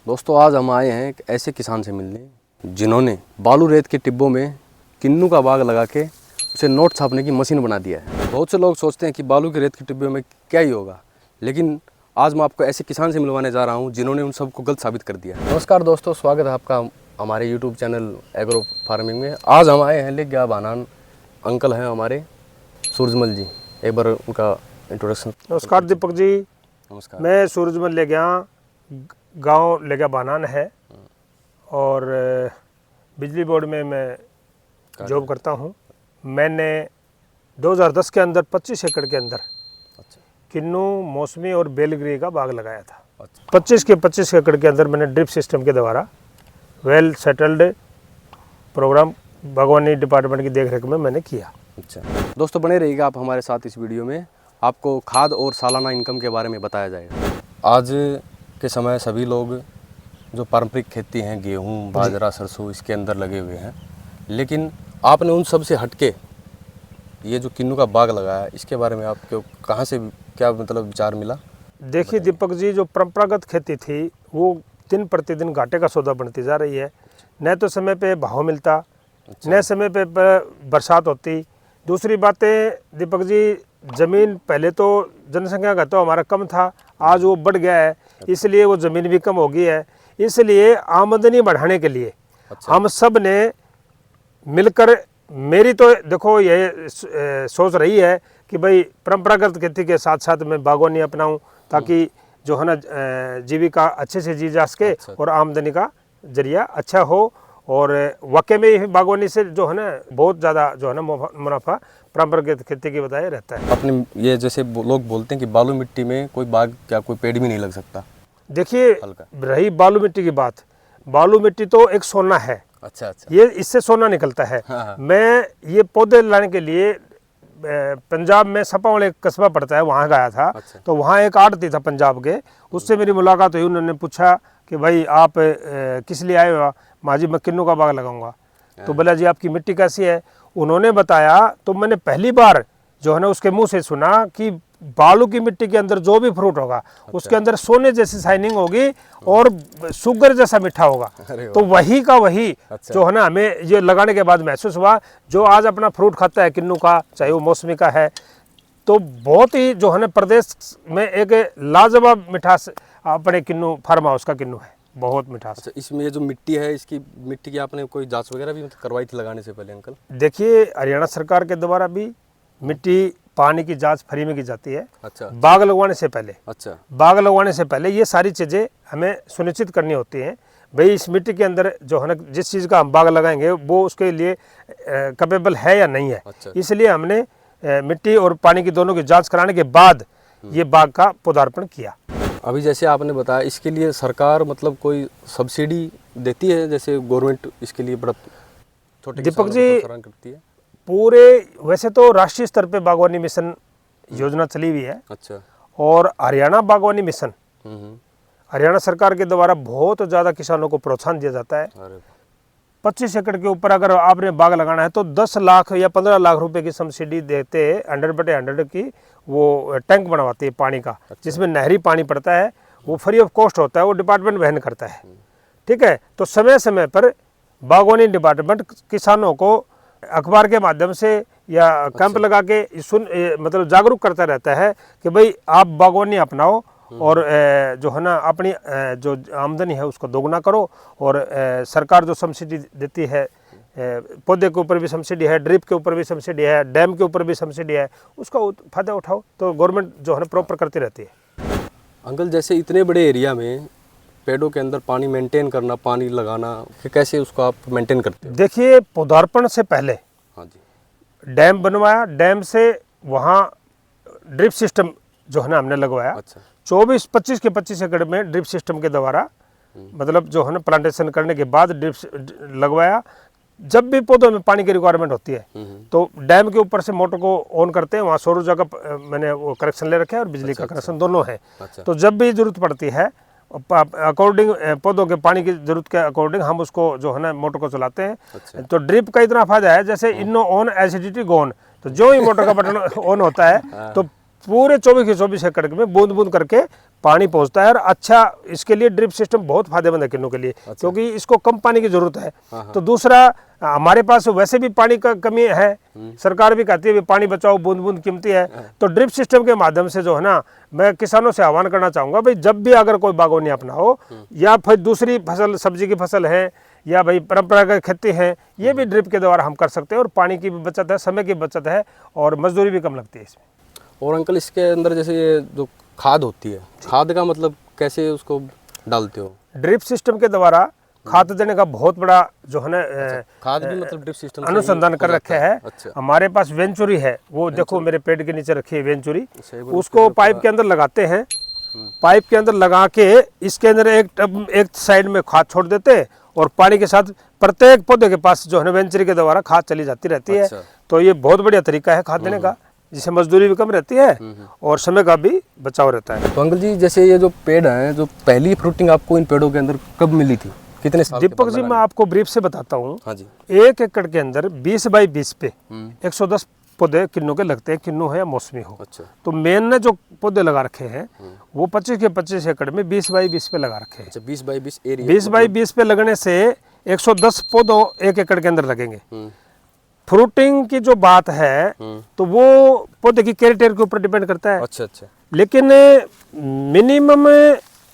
दोस्तों आज हम आए हैं एक ऐसे किसान से मिलने जिन्होंने बालू रेत के टिब्बों में किन्नू का बाग लगा के उसे नोट छापने की मशीन बना दिया है। बहुत से लोग सोचते हैं कि बालू के रेत के टिब्बों में क्या ही होगा, लेकिन आज मैं आपको ऐसे किसान से मिलवाने जा रहा हूं जिन्होंने उन सबको गलत साबित कर दिया। नमस्कार दोस्तों, स्वागत है आपका हमारे यूट्यूब चैनल एग्रो फार्मिंग में। आज हम आए हैं लेग्या बानान, अंकल हैं हमारे सूरजमल जी। एक बार उनका इंट्रोडक्शन। नमस्कार दीपक जी। नमस्कार। मैं सूरजमल लेग्या, गांव लेग्या बानान है और बिजली बोर्ड में मैं जॉब करता हूं। मैंने 2010 के अंदर 25 एकड़ के अंदर किन्नू, मौसमी और बेलगिरी का बाग लगाया था। 25 के 25 एकड़ के अंदर मैंने ड्रिप सिस्टम के द्वारा वेल सेटल्ड प्रोग्राम बागवानी डिपार्टमेंट की देखरेख में मैंने किया। अच्छा दोस्तों, बने रहिएगा आप हमारे साथ इस वीडियो में। आपको खाद और सालाना इनकम के बारे में बताया जाएगा। आज के समय सभी लोग जो पारंपरिक खेती हैं, गेहूं, बाजरा, सरसों, इसके अंदर लगे हुए हैं, लेकिन आपने उन सब से हटके ये जो किन्नू का बाग लगाया, इसके बारे में आपको कहाँ से क्या मतलब विचार मिला? देखिए दीपक जी, जो परंपरागत खेती थी वो दिन प्रतिदिन घाटे का सौदा बनती जा रही है। न तो समय पे भाव मिलता, न समय पे बरसात होती। दूसरी बातें दीपक जी, ज़मीन पहले तो जनसंख्या का तो हमारा कम था, आज वो बढ़ गया है, इसलिए वो ज़मीन भी कम हो गई है। इसलिए आमदनी बढ़ाने के लिए हम सब ने मिलकर, मेरी तो देखो ये सोच रही है कि भाई परंपरागत खेती के साथ साथ मैं बागवानी अपनाऊं, ताकि जो है ना जीविका अच्छे से जी जा सके और आमदनी का जरिया अच्छा हो। और वाकई में ही बागवानी से जो है ना बहुत ज़्यादा जो है ना मुनाफा परंपरागत खेती के बजाय रहता है। अपने ये जैसे लोग बोलते हैं कि बालू मिट्टी में कोई बाग क्या कोई पेड़ भी नहीं लग सकता। देखिए, रही बालू मिट्टी की बात, बालू मिट्टी तो एक सोना है। अच्छा, ये इससे सोना निकलता है। हाँ। मैं ये पौधे लाने के लिए पंजाब में सपावाले कस्बा पड़ता है, वहाँ गया था। अच्छा। तो वहाँ एक आड़ती था पंजाब के, उससे मेरी मुलाकात हुई। उन्होंने पूछा कि भाई आप किस लिए आए हो? माँ जी मैं किन्नू का बाग लगाऊंगा। तो बोला जी आपकी मिट्टी कैसी है? उन्होंने बताया तो मैंने पहली बार जो है ना उसके मुंह से सुना कि बालू की मिट्टी के अंदर जो भी फ्रूट होगा उसके अंदर सोने जैसी शाइनिंग होगी और शुगर जैसा मीठा होगा। तो वही का वही जो है ना हमें ये लगाने के बाद महसूस हुआ। जो आज अपना फ्रूट खाता है किन्नू का, चाहे वो मौसमी का है, तो बहुत ही जो है ना प्रदेश में एक लाजवाब मिठास अपने किन्नू फार्म हाउस का किन्नू है, बहुत मिठास। अच्छा, इसमें ये जो मिट्टी है, इसकी मिट्टी की आपने कोई जांच वगैरह भी करवाई थी लगाने से पहले अंकल? देखिए, हरियाणा सरकार के द्वारा भी मिट्टी पानी की जांच फ्री में की जाती है। अच्छा। बाग लगवाने से पहले। अच्छा। बाग लगवाने से पहले ये सारी चीज़ें हमें सुनिश्चित करनी होती हैं। भाई इस मिट्टी के अंदर जो है ना जिस चीज़ का हम बाग लगाएंगे वो उसके लिए कैपेबल है या नहीं है। अच्छा। इसलिए हमने मिट्टी और पानी की दोनों की जांच कराने के बाद ये बाग का पौधारोपण किया। अभी जैसे आपने बताया, इसके लिए सरकार मतलब कोई सब्सिडी देती है? जैसे गवर्नमेंट इसके लिए बड़ा छोटे दीपक जी करती है पूरे, वैसे तो राष्ट्रीय स्तर पे बागवानी मिशन योजना चली हुई है। अच्छा। और हरियाणा बागवानी मिशन, हरियाणा सरकार के द्वारा बहुत ज़्यादा किसानों को प्रोत्साहन दिया जाता है। 25 एकड़ के ऊपर अगर आपने बाग लगाना है तो 10 लाख या 15 लाख रुपए की सब्सिडी देते हैं। 100/100 की वो टैंक बनवाती है पानी का। अच्छा। जिसमें नहरी पानी पड़ता है, वो फ्री ऑफ कॉस्ट होता है, वो डिपार्टमेंट वहन करता है। ठीक है। तो समय समय पर बागवानी डिपार्टमेंट किसानों को अखबार के माध्यम से या कैंप लगा के मतलब जागरूक करता रहता है कि भाई आप बागवानी अपनाओ और जो है ना अपनी जो आमदनी है उसको दोगुना करो। और सरकार जो सब्सिडी देती है, पौधे के ऊपर भी सब्सिडी है, ड्रिप के ऊपर भी सब्सिडी है, डैम के ऊपर भी सब्सिडी है, उसका फायदा उठाओ। तो गवर्नमेंट जो है ना प्रॉपर करती रहती है। अंकल, जैसे इतने बड़े एरिया में पेड़ों के अंदर पानी मेंटेन करना, पानी लगाना, कैसे उसको आप मेंटेन करते हैं? देखिए, पौधारोपण से पहले हाँ जी डैम बनवाया, डैम से वहाँ ड्रिप सिस्टम जो है ना हमने लगवाया। अच्छा। 25 के 25 एकड़ में ड्रिप सिस्टम के द्वारा मतलब जो है ना प्लांटेशन करने के बाद ड्रिप लगवाया। जब भी पौधों में पानी की रिक्वायरमेंट होती है तो डैम के ऊपर से मोटर को ऑन करते हैं। वहाँ सौर ऊर्जा का मैंने वो कनेक्शन ले रखा है और बिजली का कनेक्शन दोनों है। तो जब भी जरूरत पड़ती है अकॉर्डिंग पौधों के पानी की जरूरत के अकॉर्डिंग हम उसको जो है ना मोटर को चलाते हैं। अच्छा। तो ड्रिप का इतना फायदा है, जैसे इनो ऑन एसिडिटी गोन, तो जो ही मोटर का बटन ऑन होता है तो पूरे 24 के 24 एकड़ में बूंद बूंद करके पानी पहुंचता है। और अच्छा, इसके लिए ड्रिप सिस्टम बहुत फायदेमंद है किन्नू के लिए, क्योंकि इसको कम पानी की जरूरत है। तो दूसरा, हमारे पास वैसे भी पानी का कमी है, सरकार भी कहती है पानी बचाओ, बूंद बूंद कीमती है। तो ड्रिप सिस्टम के माध्यम से जो है ना, मैं किसानों से आह्वान करना चाहूँगा, भाई जब भी अगर कोई बागवानी अपनाओ या फिर दूसरी फसल, सब्जी की फसल है या भाई परंपरागत खेती है, ये भी ड्रिप के द्वारा हम कर सकते हैं। और पानी की भी बचत है, समय की बचत है, और मजदूरी भी कम लगती है इसमें। और अंकल, इसके अंदर जैसे ये जो खाद होती है, खाद का मतलब कैसे उसको डालते हो? ड्रिप सिस्टम के द्वारा खाद देने का बहुत बड़ा जो है ना, खाद भी मतलब ड्रिप सिस्टम से अनुसंधान कर रखे है। अच्छा। हमारे पास वेंचुरी है, वो देखो मेरे पेड़ के नीचे रखी है वेंचुरी, उसको पाइप के अंदर लगाते हैं। पाइप के अंदर लगा के इसके अंदर एक साइड में खाद छोड़ देते हैं, और पानी के साथ प्रत्येक पौधे के पास जो है ना वेंचुरी के द्वारा खाद चली जाती रहती है। तो ये बहुत बढ़िया तरीका है खाद देने का, जिससे मजदूरी भी कम रहती है और समय का भी बचाव रहता है। तो अंकल जी, जैसे ये जो पेड़ हैं, जो पहली फ्रूटिंग आपको इन पेड़ों के अंदर कब मिली थी, कितने साल? दीपक जी, मैं आपको ब्रीफ से बताता हूँ। हाँ जी। 1 एकड़ के अंदर 20 बाई 20 पे 110 पौधे किन्नू के लगते हैं, किन्नू हो या मौसमी हो। अच्छा। तो मेन ने जो पौधे लगा रखे हैं वो 25 के 25 एकड़ में 20 बाई 20 पे लगा रखे हैं। अच्छा, 20 बाई 20 एरिया। 20 बाई 20 पे लगने से 110 पौधों 1 एकड़ के अंदर लगेंगे। फ्रूटिंग की जो बात है तो वो पौधे की कैरेक्टर के ऊपर डिपेंड करता है। अच्छा अच्छा। लेकिन मिनिमम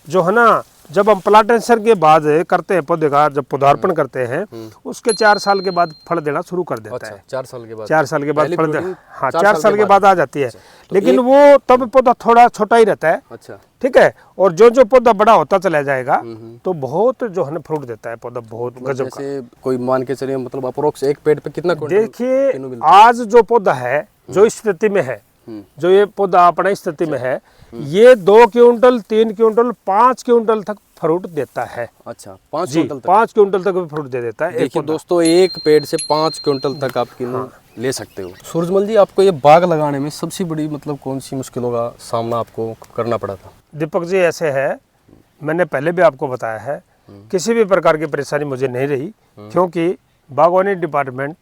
जो है ना, जब हम प्लांटेशन के बाद करते हैं पौधे का, जब पौधारोपण करते हैं, उसके 4 साल के बाद फल देना शुरू कर देता है। 4 साल के बाद? 4 साल के बाद फल देना, हाँ, 4 4 साल के बाद आ जाती है। तो लेकिन वो तब पौधा थोड़ा छोटा ही रहता है। अच्छा। ठीक है। और जो जो पौधा बड़ा होता चला जाएगा तो बहुत जो है ना फ्रूट देता है पौधा, बहुत गजब का। जैसे कोई मान के चलिए, मतलब अप्रोक्स एक पेड़ पे कितना क्विंटल? देखिए, आज जो पौधा है, जो स्थिति में है, जो ये पौधा अपना स्थिति में है, ये 2 क्विंटल 3 क्विंटल 5 क्विंटल तक फ्रूट देता है। अच्छा, 5 क्विंटल तक? 5 क्विंटल तक भी फ्रूट दे देता है। देखिए दोस्तों, एक पेड़ से 5 क्विंटल तक आप किन्नू ले सकते हो। सूरजमल जी, आपको ये बाग लगाने में सबसे बड़ी मतलब कौन सी मुश्किलों का सामना आपको करना पड़ा था? दीपक जी, ऐसे है, मैंने पहले भी आपको बताया है, किसी भी प्रकार की परेशानी मुझे नहीं रही, क्योंकि बागवानी डिपार्टमेंट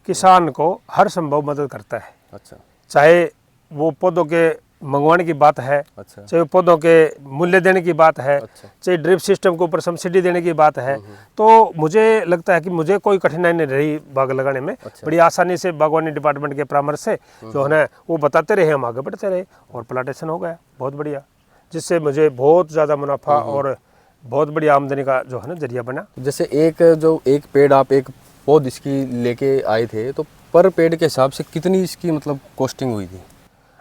किसान को हर संभव मदद करता है। अच्छा। चाहे वो पौधों के मंगवाने की बात है, अच्छा। चाहे पौधों के मूल्य देने की बात है, अच्छा। चाहे ड्रिप सिस्टम के ऊपर सब्सिडी देने की बात है, तो मुझे लगता है कि मुझे कोई कठिनाई नहीं रही बाग लगाने में। अच्छा। बड़ी आसानी से बागवानी डिपार्टमेंट के परामर्श से जो है ना वो बताते रहे, हम आगे बढ़ते रहे और प्लांटेशन हो गया बहुत बढ़िया, जिससे मुझे बहुत ज़्यादा मुनाफा और बहुत बड़ी आमदनी का जो है ना जरिया बना। जैसे एक पेड़ आप एक पौध इसकी लेके आए थे, तो पर पेड़ के हिसाब से कितनी इसकी मतलब कॉस्टिंग हुई थी?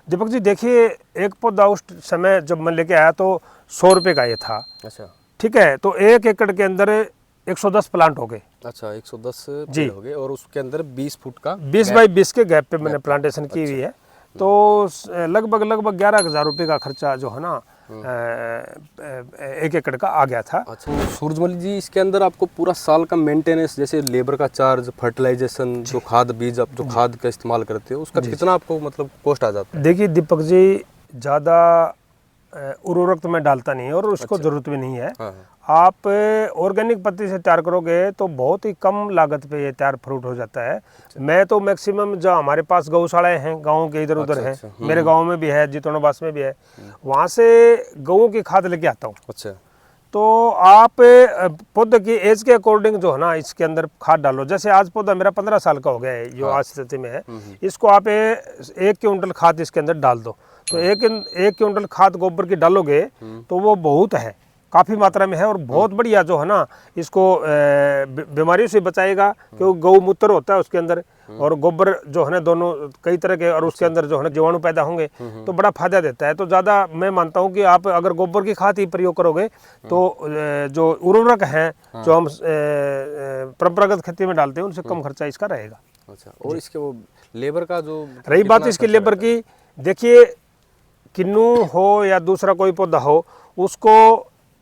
दीपक जी, देखिए, एक पौधा उस समय जब मैं लेके आया तो 100 रुपये का ये था। अच्छा। ठीक है। तो 1 एकड़ के अंदर 110 प्लांट हो गए। अच्छा, 110 पेड़ हो गए, और उसके अंदर 20 फुट का 20 बाई 20 के गैप पे मैंने प्लांटेशन की हुई है। तो लगभग 11,000 रुपये का खर्चा जो है ना 1 एकड़ का आ गया था। अच्छा। तो सूरजमल जी, इसके अंदर आपको पूरा साल का मेंटेनेंस, जैसे लेबर का चार्ज, फर्टिलाइजेशन, जो खाद बीज आप जो खाद का इस्तेमाल करते हो, उसका कितना आपको मतलब कॉस्ट आ जाता है? देखिए दीपक जी, ज़्यादा उर्वरक तो मैं डालता नहीं और उसको ज़रूरत भी नहीं है। हाँ। आप ऑर्गेनिक पत्ती से तैयार करोगे तो बहुत ही कम लागत पे ये तैयार फ्रूट हो जाता है। मैं तो मैक्सिमम जो हमारे पास गौशालाएं हैं गाँव के इधर उधर हैं, मेरे गांव में भी है, जितोनाबास में भी है, वहाँ से गऊ की खाद लेके आता हूँ। अच्छा। तो आप पौधे की एज के अकॉर्डिंग जो है ना इसके अंदर खाद डालो। जैसे आज पौधा मेरा 15 साल का हो गया है, जो आज स्थिति में है, इसको आप 1 क्विंटल खाद इसके अंदर डाल दो। तो 1 क्विंटल खाद गोबर की डालोगे तो वो बहुत है, काफ़ी मात्रा में है, और बहुत बढ़िया जो है ना इसको बीमारियों से बचाएगा, क्योंकि गौमूत्र होता है उसके अंदर और गोबर जो है ना, दोनों कई तरह के, और उसके अंदर जो है ना जीवाणु पैदा होंगे तो बड़ा फायदा देता है। तो ज़्यादा मैं मानता हूँ कि आप अगर गोबर की खाद ही प्रयोग करोगे तो जो उर्वरक हैं जो हम परंपरागत खेती में डालते हैं उनसे कम खर्चा इसका रहेगा। अच्छा। और इसके वो लेबर का जो रही बात इसकी लेबर की, देखिए, किन्नू हो या दूसरा कोई पौधा हो, उसको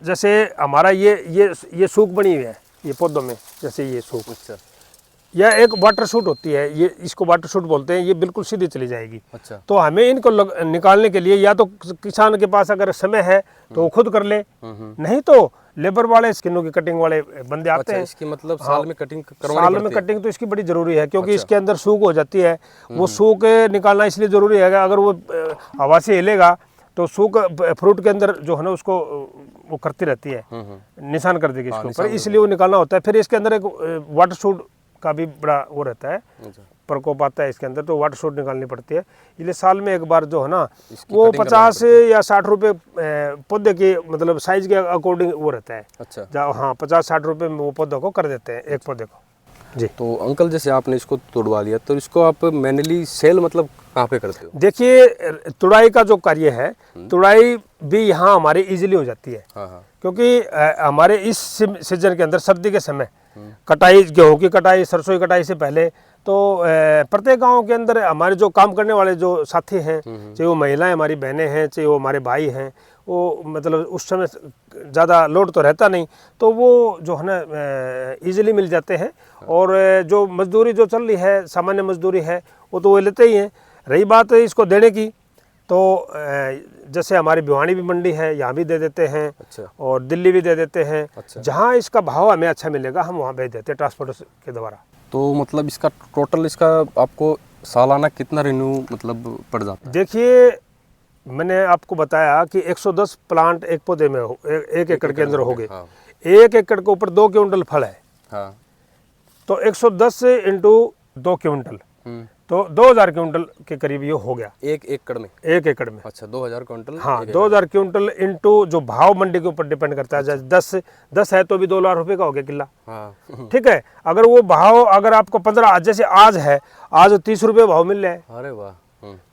जैसे हमारा ये सूख बनी हुई है ये पौधों में, जैसे ये सूख, अच्छा, यह एक वाटर शूट होती है, ये इसको वाटर शूट बोलते हैं, ये बिल्कुल सीधी चली जाएगी। अच्छा। तो हमें इनको निकालने के लिए या तो किसान के पास अगर समय है तो वो खुद कर ले, नहीं तो लेबर वाले किन्नू की कटिंग वाले बंदे आते हैं। इसकी मतलब साल में कटिंग करवानी साल पड़ती में है? कटिंग तो इसकी बड़ी जरूरी है, क्योंकि इसके अंदर सूख हो जाती है। वो सूख निकालना इसलिए जरूरी है, अगर वो हवा से हिलेगा तो सूख फ्रूट के अंदर जो है ना उसको वो करती रहती है, निशान कर देगी इसके ऊपर, इसलिए वो निकालना होता है। फिर इसके अंदर एक वाटर शूट का भी बड़ा वो रहता है, प्रकोप आता है इसके अंदर, तो वाटर शूट निकालनी पड़ती है। इसलिए साल में एक बार जो है ना वो 50 या 60 रुपये पौधे के मतलब साइज के अकॉर्डिंग वो रहता है। अच्छा। हाँ, 50-60 रुपये में वो पौधे को कर देते हैं, एक पौधे को जी। तो अंकल जैसे आपने इसको तोड़वा लिया, तो इसको आप मैनुअली सेल मतलब कहाँ पे करते हो? देखिए, तुड़ाई का जो कार्य है, तुड़ाई भी यहाँ हमारी इजीली हो जाती है। हाँ। क्योंकि हमारे इस सीजन के अंदर सर्दी के समय कटाई, गेहूं की कटाई, सरसों की कटाई से पहले तो प्रत्येक गांव के अंदर हमारे जो काम करने वाले जो साथी हैं, चाहे वो महिलाएं हमारी बहनें हैं, चाहे वो हमारे भाई हैं, वो मतलब उस समय ज़्यादा लोड तो रहता नहीं, तो वो जो है ना इजीली मिल जाते हैं। और जो मजदूरी जो चल रही है, सामान्य मजदूरी है, वो तो वो लेते ही हैं। रही बात इसको देने की, तो जैसे हमारी भिवानी भी मंडी है, यहाँ भी दे देते हैं। अच्छा। और दिल्ली भी दे देते हैं। अच्छा। जहाँ इसका भाव हमें अच्छा मिलेगा हम वहाँ भेज देते हैं ट्रांसपोर्टर के द्वारा। तो मतलब इसका टोटल इसका आपको सालाना कितना रिन्यू मतलब पड़ जाता है? देखिए, मैंने आपको बताया कि 110 प्लांट एक पौधे में हो, एक एकड़ के अंदर हो गए। हाँ। 1 एकड़ के ऊपर 2 क्विंटल फल है। हाँ। तो 110 इंटू 2 क्विंटल, तो 2000 क्विंटल के करीब ये हो गया एक एकड़ में। 1 एकड़ में। अच्छा, 2000 क्विंटल। हाँ, 2000 क्विंटल इंटू जो भाव मंडी के ऊपर डिपेंड करता है। जैसे 10 है तो भी 2 लाख रुपए का हो गया किला। हाँ। ठीक है, अगर वो भाव अगर आपको 15, जैसे आज है, आज 30 रुपये भाव मिल रहा है। अरे वाह।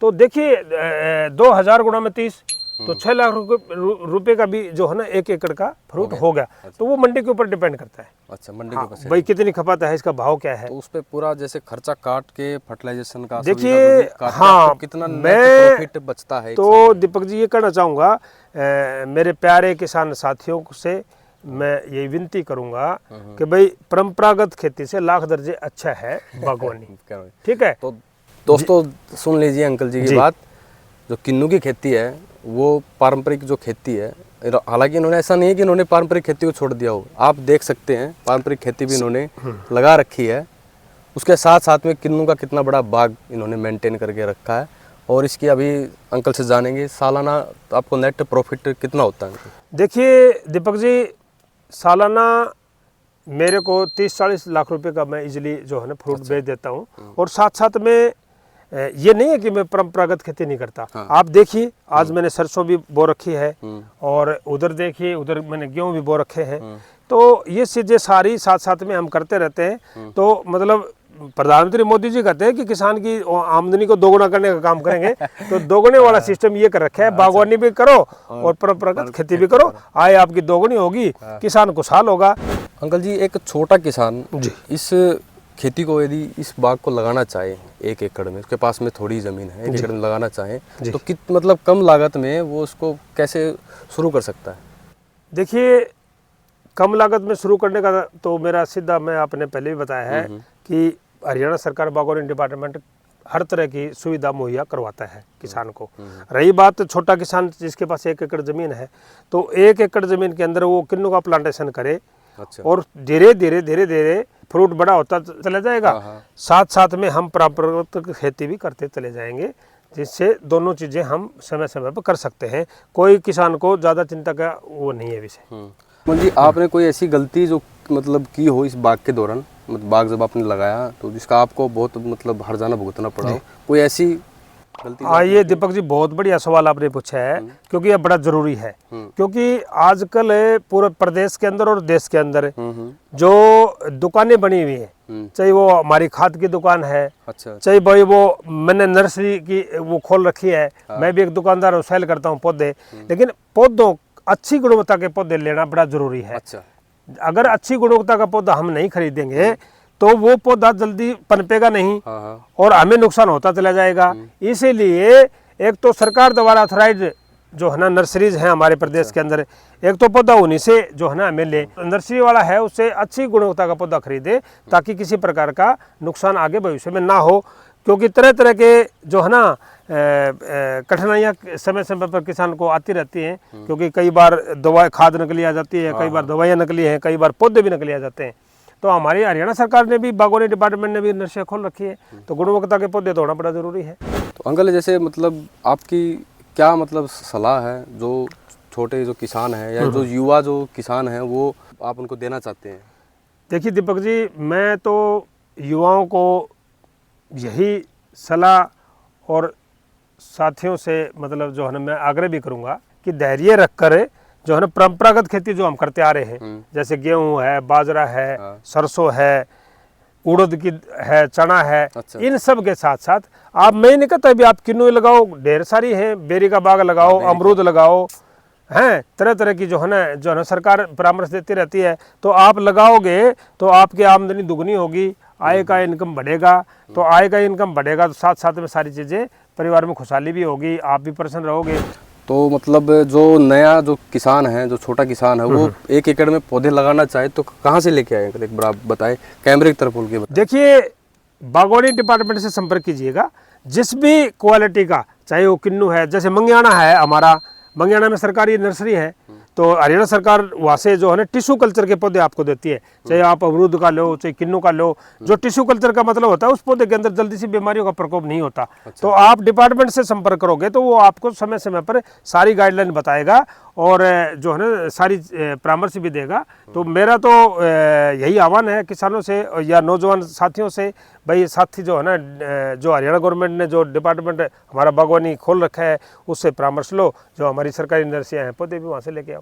तो देखिए 2000 गुणा में 30, तो 6 लाख रुपए का भी जो है ना 1 एकड़ का फ्रूट हो गया। तो वो मंडी के ऊपर डिपेंड करता है। अच्छा, मंडी के ऊपर से भाई कितनी खपत है, इसका भाव क्या है। तो उस पे पूरा जैसे खर्चा काट के फर्टिलाइजेशन का, देखिए, हाँ, कितना मैं प्रॉफिट बचता है? तो दीपक जी ये कहना चाहूँगा, मेरे प्यारे किसान साथियों से मैं ये विनती करूँगा कि भाई परंपरागत खेती से लाख दर्जे अच्छा है बागवानी। ठीक है। तो दोस्तों सुन लीजिए अंकल जी की बात। जो किन्नू की खेती है वो पारंपरिक जो खेती है, हालांकि इन्होंने ऐसा नहीं है कि इन्होंने पारंपरिक खेती को छोड़ दिया हो, आप देख सकते हैं पारंपरिक खेती भी इन्होंने लगा रखी है। उसके साथ साथ में किन्नू का कितना बड़ा बाग इन्होंने मेंटेन करके रखा है। और इसकी अभी अंकल से जानेंगे सालाना तो आपको नेट प्रॉफिट कितना होता है? देखिए दीपक जी, सालाना मेरे को 30-40 लाख रुपए का मैं इजीली जो है ना फ्रूट बेच देता हूँ। और साथ साथ में ये नहीं है कि मैं परंपरागत खेती नहीं करता। हाँ। आप देखिए, आज मैंने सरसों भी बो रखी है, और उधर देखिए, उधर मैंने गेहूं भी बो रखे हैं। तो ये चीजें सारी साथ साथ में हम करते रहते हैं। तो मतलब प्रधानमंत्री मोदी जी कहते हैं कि किसान की आमदनी को दोगुना करने का काम करेंगे। तो दोगुने वाला सिस्टम ये कर रखा है, बागवानी भी करो और परंपरागत खेती भी करो, आय आपकी दोगुनी होगी, किसान खुशहाल होगा। अंकल जी, एक छोटा किसान इस खेती को यदि इस बाग को लगाना चाहे 1 एकड़ में, उसके पास में थोड़ी ज़मीन है, 1 एकड़ में लगाना चाहे तो मतलब कम लागत में वो उसको कैसे शुरू कर सकता है? देखिए, कम लागत में शुरू करने का तो मेरा सीधा, मैं आपने पहले भी बताया है कि हरियाणा सरकार बागवानी डिपार्टमेंट हर तरह की सुविधा मुहैया करवाता है किसान को। रही बात छोटा किसान जिसके पास 1 एकड़ ज़मीन है, तो 1 एकड़ ज़मीन के अंदर वो किन्नू का प्लांटेशन करे। अच्छा। और धीरे धीरे फ्रूट बड़ा होता चला जाएगा। साथ साथ में हम परंपरागत खेती भी करते चले जाएंगे, जिससे दोनों चीज़ें हम समय समय पर कर सकते हैं। कोई किसान को ज़्यादा चिंता का वो नहीं है विषय। जी, आपने कोई ऐसी गलती जो मतलब की हो इस बाग के दौरान, मतलब बाग जब आपने लगाया तो जिसका आपको बहुत मतलब हर्जाना भुगतना पड़ा हो, कोई ऐसी गलती? ये दीपक जी बहुत बढ़िया सवाल आपने पूछा है, क्योंकि यह बड़ा जरूरी है। क्योंकि आजकल पूरे प्रदेश के अंदर और देश के अंदर जो दुकानें बनी हुई हैं, चाहे वो हमारी खाद की दुकान है, अच्छा, चाहे भाई वो मैंने नर्सरी की वो खोल रखी है। मैं भी एक दुकानदार हूँ, सेल करता हूँ पौधे। लेकिन पौधों अच्छी गुणवत्ता के पौधे लेना बड़ा जरूरी है। अच्छा। अगर अच्छी गुणवत्ता का पौधा हम नहीं खरीदेंगे तो वो पौधा जल्दी पनपेगा नहीं और हमें नुकसान होता चला जाएगा। इसीलिए एक तो सरकार द्वारा ऑथराइज जो है ना नर्सरीज हैं हमारे प्रदेश के अंदर, एक तो पौधा उन्हीं से जो है ना हमें ले, नर्सरी वाला है उससे अच्छी गुणवत्ता का पौधा खरीदे ताकि किसी प्रकार का नुकसान आगे भविष्य में ना हो। क्योंकि तरह तरह के जो है ना कठिनाइयाँ समय समय पर किसान को आती रहती हैं, क्योंकि कई बार दवा खाद नकली आ जाती है, कई बार दवाइयाँ नकली हैं, कई बार पौधे भी नकली आ जाते हैं। तो हमारी हरियाणा सरकार ने भी, बागवानी डिपार्टमेंट ने भी नर्सरियाँ खोल रखी है, तो गुणवत्ता के पौधे तो होना बड़ा ज़रूरी है। तो अंकल जैसे मतलब आपकी क्या मतलब सलाह है जो छोटे जो किसान हैं या जो युवा जो किसान हैं वो आप उनको देना चाहते हैं? देखिए दीपक जी, मैं तो युवाओं को यही सलाह और साथियों से मतलब जो है ना मैं आग्रह भी करूँगा कि धैर्य रख कर जो है ना परंपरागत खेती जो हम करते आ रहे हैं, जैसे गेहूँ है, बाजरा है, सरसों है, उड़द की है, चना है, इन सब के साथ साथ आप, मैं नहीं कहता भी आप किन्नू लगाओ, ढेर सारी है, बेरी का बाग लगाओ, अमरूद लगाओ, हैं तरह तरह की जो है ना सरकार परामर्श देती रहती है। तो आप लगाओगे तो आपकी आमदनी दुगनी होगी, आय का इनकम बढ़ेगा, तो आय का इनकम बढ़ेगा तो साथ साथ में सारी चीज़ें परिवार में खुशहाली भी होगी, आप भी प्रसन्न रहोगे। तो मतलब जो नया जो किसान है, जो छोटा किसान है, वो 1 एकड़ में पौधे लगाना चाहे तो कहाँ से लेके आए एक बार आप बताएं, कैमरे की तरफ बोल के बताएं। देखिए बागवानी डिपार्टमेंट से संपर्क कीजिएगा, जिस भी क्वालिटी का, चाहे वो किन्नू है, जैसे मंगियाना है हमारा, मंगियाना में सरकारी नर्सरी है, तो हरियाणा सरकार वहाँ से जो है ना टिश्यू कल्चर के पौधे आपको देती है, चाहे आप अमरूद का लो, चाहे किन्नू का लो। जो टिश्यू कल्चर का मतलब होता है उस पौधे के अंदर जल्दी सी बीमारियों का प्रकोप नहीं होता। तो आप डिपार्टमेंट से संपर्क करोगे तो वो आपको समय समय पर सारी गाइडलाइन बताएगा और जो है ना सारी परामर्श भी देगा। तो मेरा तो यही आह्वान है किसानों से या नौजवान साथियों से, भाई साथी जो है ना, जो हरियाणा गवर्नमेंट ने जो डिपार्टमेंट हमारा बागवानी खोल रखा है उससे परामर्श लो, जो हमारी सरकारी नर्सरियाँ हैं पौधे भी वहाँ से लेके आओ।